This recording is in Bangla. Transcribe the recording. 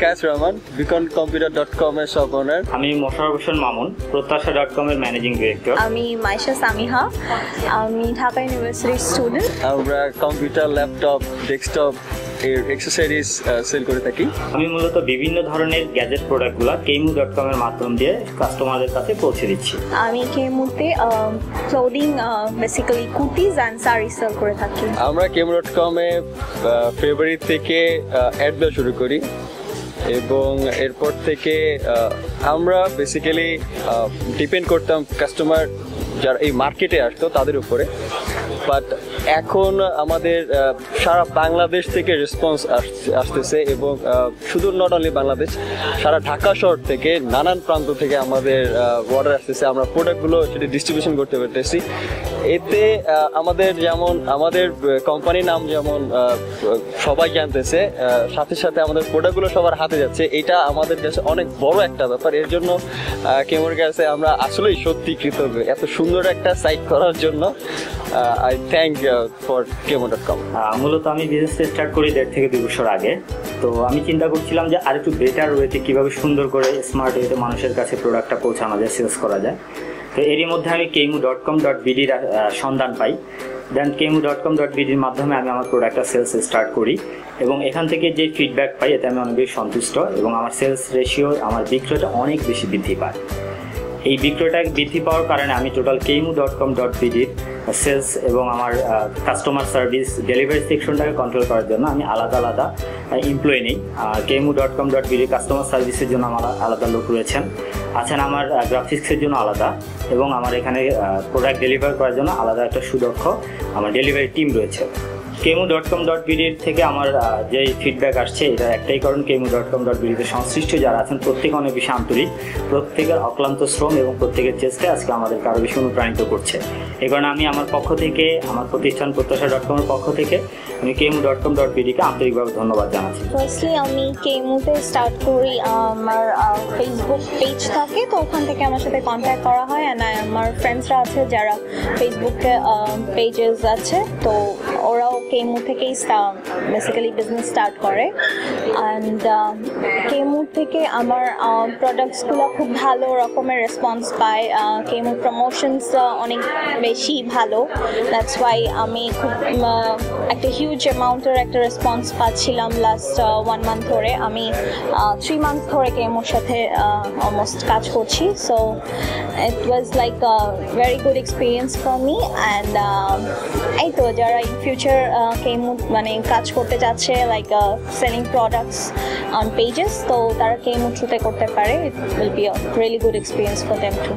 বিকাশ রহমান, beaconcomputer.com এর শপ ওনার। আমি মোশাররফ হোসেন মামুন, প্রত্যাশা.com এর ম্যানেজিং ডিরেক্টর। আমি মাইশা সামিহা, আমি ঢাকা ইউনিভার্সিটির স্টুডেন্ট। আমরা কম্পিউটার, ল্যাপটপ, ডেস্কটপ এর অ্যাক্সেসরিজ সেল করে থাকি। আমি মূলত বিভিন্ন ধরনের গ্যাজেট প্রোডাক্টগুলো kemu.com এর মাধ্যম দিয়ে কাস্টমারদের কাছে পৌঁছে দিচ্ছি। আমি কেমুতে clothing basically kurtis and sari sale করে থাকি। আমরা kemu.com এ ফেব্রুয়ারি থেকে অ্যাড দেওয়া শুরু করি এবং এরপর থেকে আমরা বেসিক্যালি ডিপেন্ড করতাম কাস্টমার যারা এই মার্কেটে আসতো তাদের উপরে, বাট এখন আমাদের সারা বাংলাদেশ থেকে রেসপন্স আসতেছে এবং শুধু নট অনলি বাংলাদেশ, সারা ঢাকা শহর থেকে নানান প্রান্ত থেকে আমাদের অর্ডার আসতেছে। আমরা প্রোডাক্টগুলো সেটা ডিস্ট্রিবিউশন করতে পারতেছি। এতে আমাদের কোম্পানির নাম যেমন সবাই জানতেছে, সাথে সাথে আমাদের প্রোডাক্টগুলো সবার হাতে যাচ্ছে। এটা আমাদের কাছে অনেক বড় একটা ব্যাপার। এর জন্য কেমুর কাছে আমরা আসলেই সত্যি কৃতজ্ঞ এত সুন্দর একটা সাইট করার জন্য। I thank for kemu.com. মূলত আমি বিজনেস স্টার্ট করি 1.5 থেকে 2 বছর আগে। তো আমি চিন্তা করছিলাম যে আর একটু বেটার ওয়েতে কীভাবে সুন্দর করে স্মার্ট ওয়েতে মানুষের কাছে প্রোডাক্টটা পৌঁছানো যায়, সেলস করা যায়। তো এরই মধ্যে আমি kemu.com.bd সন্ধান পাই। দেন kemu.com.bd মাধ্যমে আমি আমার প্রোডাক্টটা সেলস স্টার্ট করি এবং এখান থেকে যে ফিডব্যাক পাই এতে আমি অনেক বেশি সন্তুষ্ট এবং আমার সেলস রেশিও, আমার বিক্রয়টা অনেক বেশি বৃদ্ধি পায়। এই বিক্রয়টা বৃদ্ধি পাওয়ার কারণে আমি টোটাল kemu.com.bd সেলস এবং আমার কাস্টমার সার্ভিস ডেলিভারি সেকশনটাকে কন্ট্রোল করার জন্য আমি আলাদা এমপ্লয়ি নেই। kemu.com.bd কাস্টমার সার্ভিসের জন্য আমার আলাদা লোক রয়েছেন, আছেন আমার গ্রাফিক্সের জন্য আলাদা, এবং আমার এখানে প্রোডাক্ট ডেলিভার করার জন্য আলাদা একটা সুদক্ষ আমার ডেলিভারি টিম রয়েছে। kemu.com.bd থেকে আমার যে ফিডব্যাক আসছে এটা একটাই কারণ, kemu.com.bd সংশ্লিষ্ট যারা আছেন প্রত্যেকে অনেক বেশি আন্তরিক, প্রত্যেকের অক্লান্ত শ্রম এবং প্রত্যেকের চেষ্টায় আজকে আমাদেরকে আরও বেশি অনুপ্রাণিত করছে। এই কারণে আমি আমার পক্ষ থেকে, আমার প্রতিষ্ঠান প্রত্যাশা.com এর পক্ষ থেকে আমি kemu.com.bd-কে আন্তরিকভাবে ধন্যবাদ জানাচ্ছি। ফার্স্টলি আমি কেমুতে স্টার্ট করি, আমার ফেসবুক পেজ থাকে, তো ওখান থেকে আমার সাথে কন্ট্যাক্ট করা হয়। অ্যান্ড আমার ফ্রেন্ডসরা আছে যারা ফেসবুকে পেজেস আছে, তো ওরাও কেমু থেকেই বেসিক্যালি বিজনেস স্টার্ট করে। অ্যান্ড কেমু থেকে আমার প্রোডাক্টসগুলো খুব ভালো রকমের রেসপন্স পায়। কেমু প্রমোশনস অনেক বেশি ভালো, দ্যাটস ওয়াই আমি খুব একটা হিউজ অ্যামাউন্টের একটা রেসপন্স পাচ্ছিলাম লাস্ট 1 মান্থ ধরে। আমি 3 মান্থ ধরে কেমুর সাথে অলমোস্ট কাজ করছি। So it was like a very good experience for me. And এই তো যারা ইন ফিউচার কেমু মানে কাজ করতে যাচ্ছে, like selling products on pages, তো তারা কেমু থ্রুতে করতে পারে। It will be a really good experience for them to.